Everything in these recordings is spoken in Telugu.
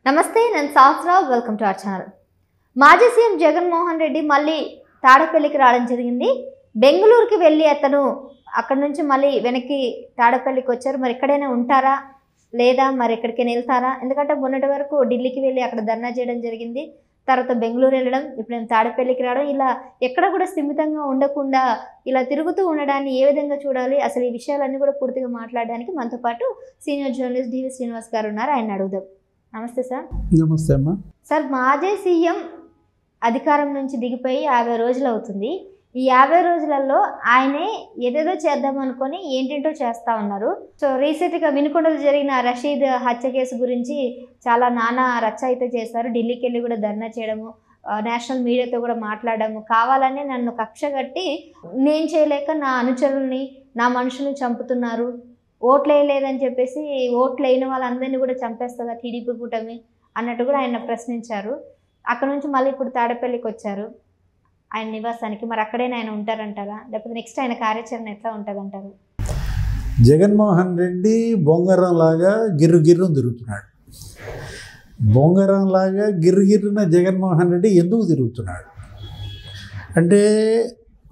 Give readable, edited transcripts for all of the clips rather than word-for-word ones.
నమస్తే, నేను Sahasrav. Welcome to our channel. మాజీ సీఎం జగన్మోహన్ రెడ్డి మళ్ళీ తాడేపల్లికి రావడం జరిగింది. బెంగళూరుకి వెళ్ళి అతను అక్కడి నుంచి మళ్ళీ వెనక్కి తాడేపల్లికి వచ్చారు. మరి ఎక్కడైనా ఉంటారా లేదా మరి ఎక్కడికైనా వెళ్తారా? ఎందుకంటే మొన్నటి వరకు ఢిల్లీకి వెళ్ళి అక్కడ ధర్నా చేయడం జరిగింది. తర్వాత బెంగళూరు వెళ్ళడం, ఇప్పుడు నేను తాడేపల్లికి రావడం, ఇలా ఎక్కడ కూడా స్థిమితంగా ఉండకుండా ఇలా తిరుగుతూ ఉండడాన్ని ఏ విధంగా చూడాలి, అసలు ఈ విషయాలన్నీ కూడా పూర్తిగా మాట్లాడడానికి మనతో పాటు సీనియర్ జర్నలిస్ట్ డివి శ్రీనివాస్ గారు ఉన్నారు. ఆయన అడుగుదాం. నమస్తే సార్. నమస్తే అమ్మా. సార్, మాజీ సీఎం అధికారం నుంచి దిగిపోయి 50 రోజులు అవుతుంది. ఈ 50 రోజులలో ఆయనే ఏదేదో చేద్దాం అనుకొని ఏంటేంటో చేస్తూ ఉన్నారు. సో రీసెంట్గా వినుకొండలో జరిగిన రషీద్ హత్య కేసు గురించి చాలా నానా రచ్చ అయితే చేశారు. ఢిల్లీకి వెళ్ళి కూడా ధర్నా చేయడము, నేషనల్ మీడియాతో కూడా మాట్లాడము, కావాలనే నన్ను కక్ష కట్టి నేను చేయలేక నా అనుచరుల్ని నా మనుషుల్ని చంపుతున్నారు, ఓట్లు వేయలేదని చెప్పేసి ఓట్లు వేయని వాళ్ళందరినీ కూడా చంపేస్తుందా టీడీపీ కూటమి అన్నట్టు కూడా ఆయన ప్రశ్నించారు. అక్కడ నుంచి మళ్ళీ ఇప్పుడు తాడేపల్లికి వచ్చారు ఆయన నివాసానికి. మరి అక్కడైనా ఆయన ఉంటారంటారా, లేకపోతే నెక్స్ట్ ఆయన కార్యాచరణ ఎట్లా ఉంటుందంటారు? జగన్మోహన్ రెడ్డి బొంగరంలాగా గిర్రును తిరుగుతున్నాడు. బొంగరంలాగా గిర్రున జగన్మోహన్ రెడ్డి ఎందుకు తిరుగుతున్నాడు అంటే,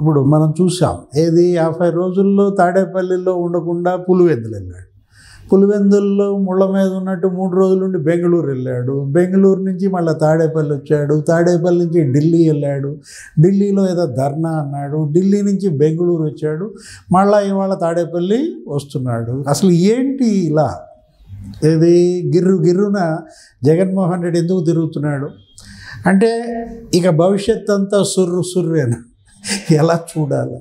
ఇప్పుడు మనం చూసాం, ఏది 50 రోజుల్లో తాడేపల్లిలో ఉండకుండా పులివెందులు వెళ్ళాడు. పులివెందుల్లో ముళ్ళ మీద ఉన్నట్టు 3 రోజుల నుండి బెంగళూరు వెళ్ళాడు. బెంగళూరు నుంచి మళ్ళీ తాడేపల్లి వచ్చాడు. తాడేపల్లి నుంచి ఢిల్లీ వెళ్ళాడు. ఢిల్లీలో ఏదో ధర్నా అన్నాడు. ఢిల్లీ నుంచి బెంగళూరు వచ్చాడు. మళ్ళీ ఇవాళ తాడేపల్లి వస్తున్నాడు. అసలు ఏంటి ఇలా ఏది గిర్రున జగన్మోహన్ రెడ్డి ఎందుకు తిరుగుతున్నాడు అంటే, ఇక భవిష్యత్ అంతా సుర్రేనా ఎలా చూడాలి?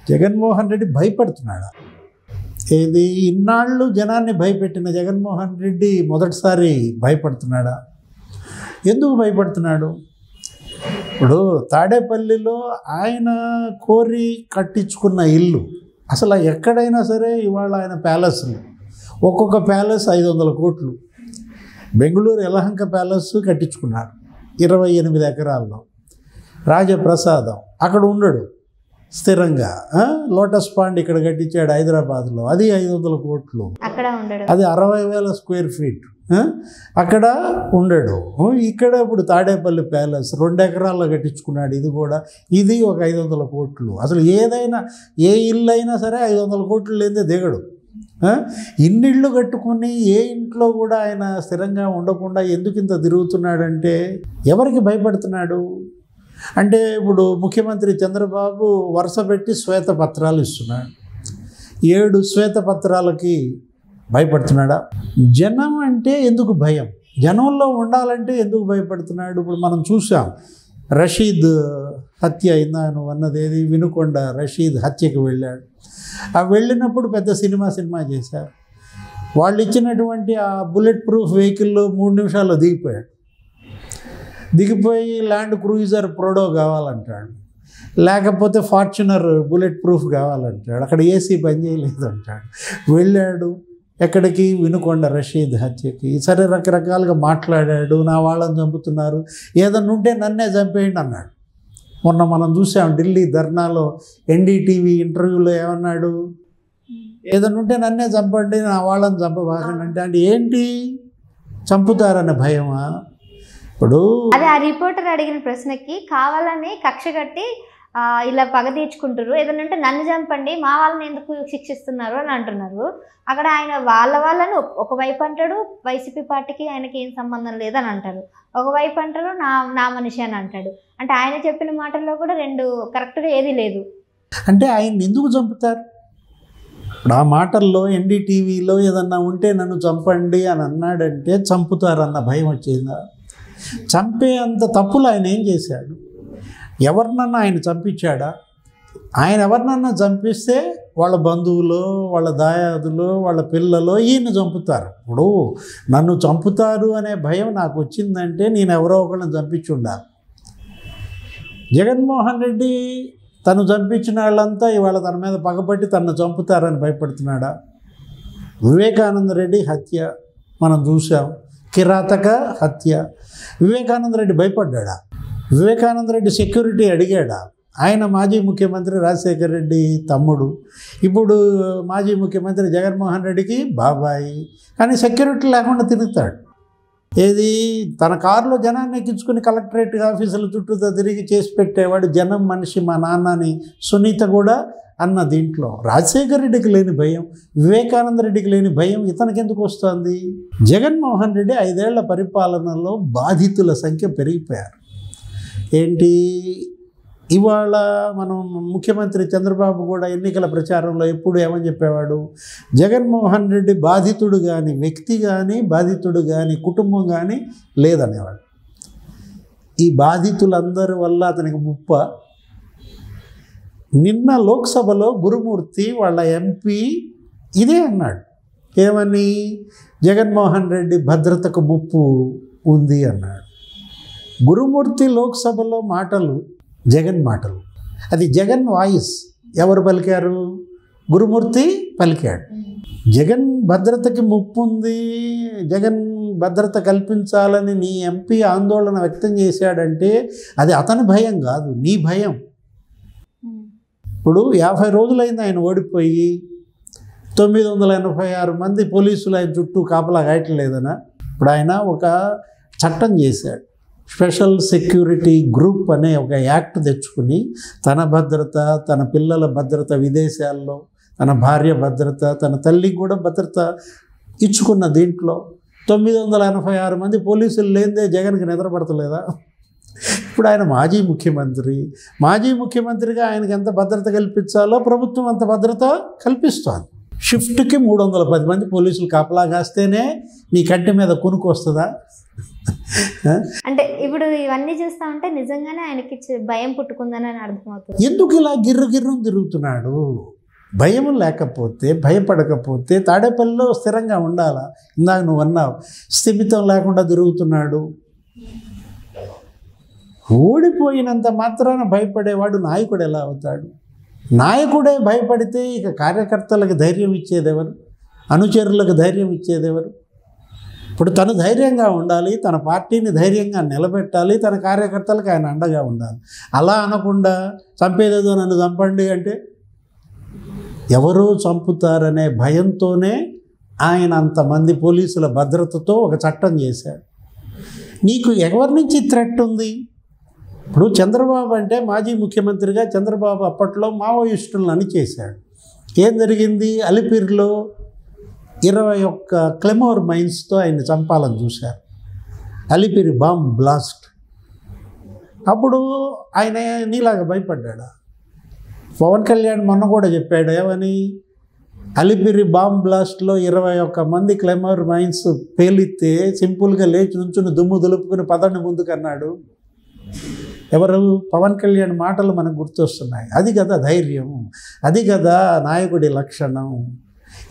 జగన్మోహన్ రెడ్డి భయపడుతున్నాడు. ఏది ఇన్నాళ్ళు జనాన్ని భయపెట్టిన జగన్మోహన్ రెడ్డి మొదటిసారి భయపడుతున్నాడా? ఎందుకు భయపడుతున్నాడు? ఇప్పుడు తాడేపల్లిలో ఆయన కోరి కట్టించుకున్న ఇల్లు, అసలు ఎక్కడైనా సరే ఇవాళ ఆయన ప్యాలెస్లు, ఒక్కొక్క ప్యాలెస్ 500 కోట్లు. బెంగళూరు యలహంక ప్యాలెస్ కట్టించుకున్నారు 28 ఎకరాల్లో. రాజప్రసాదం అక్కడ ఉండడు స్థిరంగా. లోటస్ పాండ్ ఇక్కడ కట్టించాడు హైదరాబాద్లో, అది 500 కోట్లు. అది 60,000 స్క్వేర్ ఫీట్. అక్కడ ఉండడు. ఇక్కడ ఇప్పుడు తాడేపల్లి ప్యాలెస్ 2 ఎకరాల్లో కట్టించుకున్నాడు. ఇది ఒక 500 కోట్లు. అసలు ఏదైనా ఏ ఇల్లు అయినా సరే 500 కోట్లు లేదే దిగడు. ఇన్నిళ్ళు కట్టుకుని ఏ ఇంట్లో కూడా ఆయన స్థిరంగా ఉండకుండా ఎందుకు ఇంత తిరుగుతున్నాడంటే, ఎవరికి భయపడుతున్నాడు అంటే, ఇప్పుడు ముఖ్యమంత్రి చంద్రబాబు వరుస పెట్టి శ్వేతపత్రాలు ఇస్తున్నాడు. 7 శ్వేతపత్రాలకి భయపడుతున్నాడా? జనం అంటే ఎందుకు భయం? జనంలో ఉండాలంటే ఎందుకు భయపడుతున్నాడు? ఇప్పుడు మనం చూసాం, రషీద్ హత్య అయిందా, నువ్వు అన్నది ఏది, వినుకొండ రషీద్ హత్యకి వెళ్ళాడు. ఆ వెళ్ళినప్పుడు పెద్ద సినిమా చేశారు. వాళ్ళు ఇచ్చినటువంటి ఆ బుల్లెట్ ప్రూఫ్ వెహికల్లో 3 నిమిషాల్లో దిగిపోయాడు. దిగిపోయి ల్యాండ్ క్రూయిజర్ ప్రోడో కావాలంటాడు, లేకపోతే ఫార్చునర్ బుల్లెట్ ప్రూఫ్ కావాలంటాడు. అక్కడ ఏసీ పని చేయలేదు అంటాడు. వెళ్ళాడు ఎక్కడికి? వినుకొండ రషీద్ హత్యకి. సరే, రకరకాలుగా మాట్లాడాడు. నా వాళ్ళని చంపుతున్నారు, ఏదన్నా ఉంటే నన్నే చంపేయండి అన్నాడు. మొన్న మనం చూసాం ఢిల్లీ ధర్నాలో ఎన్డీటీవీ ఇంటర్వ్యూలో ఏమన్నాడు? ఏదన్నా ఉంటే నన్నే చంపండి, నా వాళ్ళని చంపబాకండి అంటే ఏంటి? చంపుతారనే భయమా? ఇప్పుడు అదే ఆ రిపోర్టర్ అడిగిన ప్రశ్నకి కావాలని కక్ష కట్టి ఇలా పగ తీర్చుకుంటారు, ఏదైనా ఉంటే నన్ను చంపండి, మా వాళ్ళని ఎందుకు శిక్షిస్తున్నారు అని అంటున్నారు. అక్కడ ఆయన వాళ్ళని ఒకవైపు అంటాడు, వైసీపీ పార్టీకి ఆయనకి ఏం సంబంధం లేదని అంటారు. ఒకవైపు అంటారు నా మనిషి అని అంటాడు. అంటే ఆయన చెప్పిన మాటల్లో కూడా 2 కరెక్ట్గా ఏది లేదు. అంటే ఆయన ఎందుకు చంపుతారు? ఇప్పుడు ఆ మాటల్లో ఎన్డీటీవీలో ఏదన్నా ఉంటే నన్ను చంపండి అని అన్నాడంటే చంపుతారన్న భయం వచ్చిందా? చంపే అంత తప్పులు ఆయన ఏం చేశాడు? ఎవరినన్నా ఆయన చంపించాడా? ఆయన ఎవరినన్నా చంపిస్తే వాళ్ళ బంధువులు, వాళ్ళ దాయాదులు, వాళ్ళ పిల్లలు ఈయన చంపుతారు. ఇప్పుడు నన్ను చంపుతారు అనే భయం నాకు వచ్చిందంటే నేను ఎవరో ఒకళ్ళని చంపించి ఉండాలి. జగన్మోహన్ రెడ్డి తను చంపించిన వాళ్ళంతా ఇవాళ తన మీద పగపట్టి తనను చంపుతారని భయపడుతున్నాడా? వివేకానంద రెడ్డి హత్య మనం చూసాం, కిరాతక హత్య. వివేకానంద రెడ్డి భయపడ్డా? వివేకానంద రెడ్డి సెక్యూరిటీ అడిగాడా? ఆయన మాజీ ముఖ్యమంత్రి రాజశేఖర రెడ్డి తమ్ముడు, ఇప్పుడు మాజీ ముఖ్యమంత్రి జగన్మోహన్ రెడ్డికి బాబాయి, కానీ సెక్యూరిటీ లేకుండా తిరుగుతాడు. ఏది తన కారులో జనాన్ని ఎక్కించుకుని కలెక్టరేట్ ఆఫీసుల చుట్టూ తిరిగి చేసి పెట్టేవాడు. జనం మనిషి మా నాన్న అని సునీత కూడా అన్న దీంట్లో. రాజశేఖర రెడ్డికి లేని భయం, వివేకానంద రెడ్డికి లేని భయం ఇతనికి ఎందుకు వస్తుంది? జగన్మోహన్ రెడ్డి 5 ఏళ్ల పరిపాలనలో బాధితుల సంఖ్య పెరిగిపోయారు. ఏంటి ఇవాళ మనం ముఖ్యమంత్రి చంద్రబాబు కూడా ఎన్నికల ప్రచారంలో ఎప్పుడు ఏమని చెప్పేవాడు? జగన్మోహన్ రెడ్డి బాధితుడు కానీ వ్యక్తి కానీ బాధితుడు కానీ కుటుంబం కానీ లేదనేవాడు. ఈ బాధితులందరి వల్ల అతనికి ముప్ప. నిన్న లోక్సభలో గురుమూర్తి వాళ్ళ ఎంపీ ఇదే అన్నాడు. ఏమని? జగన్మోహన్ రెడ్డి భద్రతకు ముప్పు ఉంది అన్నాడు. గురుమూర్తి లోక్సభలో మాటలు జగన్ మాటలు, అది జగన్ వాయిస్. ఎవరు పలికారు? గురుమూర్తి పలికాడు. జగన్ భద్రతకి ముప్పు ఉంది, జగన్ భద్రత కల్పించాలని నీ ఎంపీ ఆందోళన వ్యక్తం చేశాడంటే అది అతని భయం కాదు, నీ భయం. ఇప్పుడు 50 రోజులైంది ఆయన ఓడిపోయి, 986 మంది పోలీసులు ఆయన చుట్టూ కాపలా కాయట్లేదనా? ఇప్పుడు ఆయన ఒక చట్టం చేశాడు. స్పెషల్ సెక్యూరిటీ గ్రూప్ అనే ఒక యాక్ట్ తెచ్చుకుని తన భద్రత, తన పిల్లల భద్రత, విదేశాల్లో తన భార్య భద్రత, తన తల్లికి కూడా భద్రత ఇచ్చుకున్న దీంట్లో 986 మంది పోలీసులు లేనిదే జగన్కి నిద్రపడతలేదా? ఇప్పుడు ఆయన మాజీ ముఖ్యమంత్రిగా ఆయనకి ఎంత భద్రత కల్పించాలో ప్రభుత్వం అంత భద్రత కల్పిస్తోంది. షిఫ్ట్కి 310 మంది పోలీసులు కాపలా కాస్తేనే నీ కంటి మీద కొనుక్కు వస్తుందా? అంటే ఇప్పుడు ఇవన్నీ చూస్తా ఉంటే నిజంగానే ఆయనకి భయం పుట్టుకుందని అర్థమవుతుంది. ఎందుకు ఇలా గిర్రు తిరుగుతున్నాడు? భయం లేకపోతే, భయపడకపోతే తాడేపల్లిలో స్థిరంగా ఉండాలా? ఇందాక నువ్వు అన్నావు స్థిమితం లేకుండా తిరుగుతున్నాడు. ఓడిపోయినంత మాత్రాన భయపడేవాడు నాయకుడు ఎలా అవుతాడు? నాయకుడే భయపడితే ఇక కార్యకర్తలకు ధైర్యం ఇచ్చేదెవరు? అనుచరులకు ధైర్యం ఇచ్చేదెవరు? ఇప్పుడు తను ధైర్యంగా ఉండాలి, తన పార్టీని ధైర్యంగా నిలబెట్టాలి, తన కార్యకర్తలకు ఆయన అండగా ఉండాలి. అలా అనకుండా చంపేదేదో నన్ను చంపండి అంటే ఎవరో చంపుతారనే భయంతోనే ఆయన అంతమంది పోలీసుల భద్రతతో ఒక చట్టం చేశాడు. నీకు ఎవరి నుంచి థ్రెట్ ఉంది? ఇప్పుడు చంద్రబాబు అంటే మాజీ ముఖ్యమంత్రిగా చంద్రబాబు అప్పట్లో మావోయిస్టులను అని చేశాడు. ఏం జరిగింది? అలిపిరిలో 21 క్లెమోర్ మైన్స్తో ఆయన చంపాలని చూశారు. Alipiri bomb blast. అప్పుడు ఆయన నీలాగా భయపడ్డాడు. పవన్ కళ్యాణ్ మొన్న కూడా చెప్పాడు ఏమని? అలిపిరి బాంబ్ బ్లాస్ట్లో 21 మంది క్లెమోర్ మైన్స్ పేలితే సింపుల్గా లేచి నుంచుని దుమ్ము దులుపుకుని పదండి ముందుకన్నాడు. ఎవరు? పవన్ కళ్యాణ్ మాటలు మనకు గుర్తొస్తున్నాయి. అది కదా ధైర్యం, అది కదా నాయకుడి లక్షణం.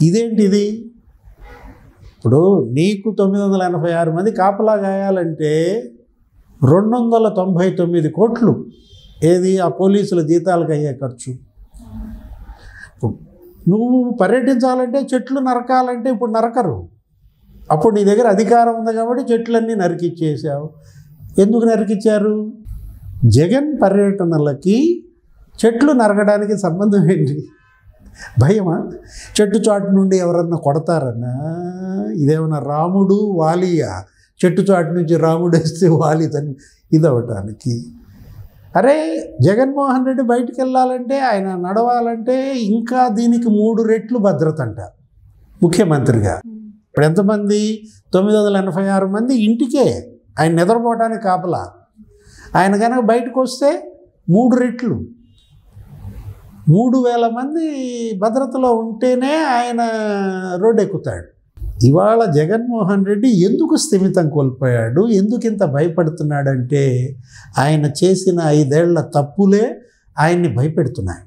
ఇదేంటిది? ఇప్పుడు నీకు 986 మంది కాపలా గాయాలంటే 299 కోట్లు ఏది ఆ పోలీసుల జీతాలకు అయ్యే ఖర్చు. నువ్వు పర్యటించాలంటే చెట్లు నరకాలంటే ఇప్పుడు నరకరు. అప్పుడు నీ దగ్గర అధికారం ఉంది కాబట్టి చెట్లన్నీ నరికిచ్చేసావు. ఎందుకు నరికిచ్చారు? జగన్ పర్యటనలకి చెట్లు నరకడానికి సంబంధం ఏంటి? భయమా? చెట్టు చాటు నుండి ఎవరన్నా కొడతారన్నా? ఇదేమన్నా రాముడు వాలియా? చెట్టు చాటు నుంచి రాముడు వేస్తే వాలి తను ఇదవటానికి. అరే జగన్మోహన్ రెడ్డి బయటికి వెళ్ళాలంటే, ఆయన నడవాలంటే ఇంకా దీనికి 3 రెట్లు భద్రత అంట ముఖ్యమంత్రిగా. ఇప్పుడు ఎంతమంది? 986 మంది ఇంటికే ఆయన నిద్రపోవటానికి కాపలా. ఆయన కనుక బయటకు వస్తే 3 రెట్లు 3000 మంది భద్రతలో ఉంటేనే ఆయన రోడ్డు ఎక్కుతాడు. ఇవాళ జగన్మోహన్ రెడ్డి ఎందుకు స్థిమితం కోల్పోయాడు, ఎందుకు ఇంత భయపడుతున్నాడంటే ఆయన చేసిన 5 ఏళ్ల తప్పులే ఆయన్ని భయపెడుతున్నాయి.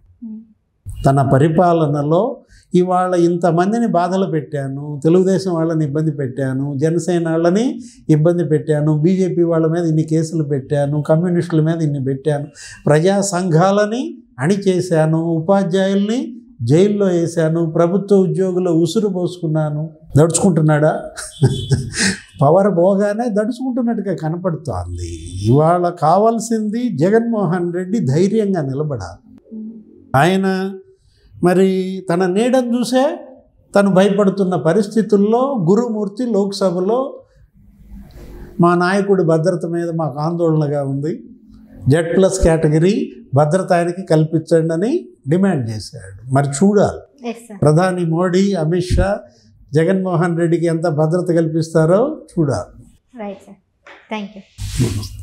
తన పరిపాలనలో ఇవాళ ఇంతమందిని బాధలు పెట్టాను, తెలుగుదేశం వాళ్ళని ఇబ్బంది పెట్టాను, జనసేన వాళ్ళని ఇబ్బంది పెట్టాను, బీజేపీ వాళ్ళ మీద ఇన్ని కేసులు పెట్టాను, కమ్యూనిస్టుల మీద ఇన్ని పెట్టాను, ప్రజా సంఘాలని అణిచేశాను, ఉపాధ్యాయుల్ని జైల్లో వేశాను, ప్రభుత్వ ఉద్యోగుల ఉసురు పోసుకున్నాను. దడుచుకుంటున్నాడా? పవర్ పోగానే దడుచుకుంటున్నట్టుగా కనపడుతోంది. ఇవాళ కావాల్సింది జగన్మోహన్ రెడ్డి ధైర్యంగా నిలబడాలి. ఆయన మరి తన నీడను చూసే తను భయపడుతున్న పరిస్థితుల్లో గురుమూర్తి లోక్సభలో మా నాయకుడి భద్రత మీద మాకు ఆందోళనగా ఉంది, Z+ కేటగిరీ భద్రత ఆయనకి కల్పించండి అని డిమాండ్ చేశాడు. మరి చూడాలి ఎస్ సార్. ప్రధాని మోడీ, అమిత్ షా జగన్మోహన్ రెడ్డికి ఎంత భద్రత కల్పిస్తారో చూడాలి. Right sir. Thank you. నమస్తే.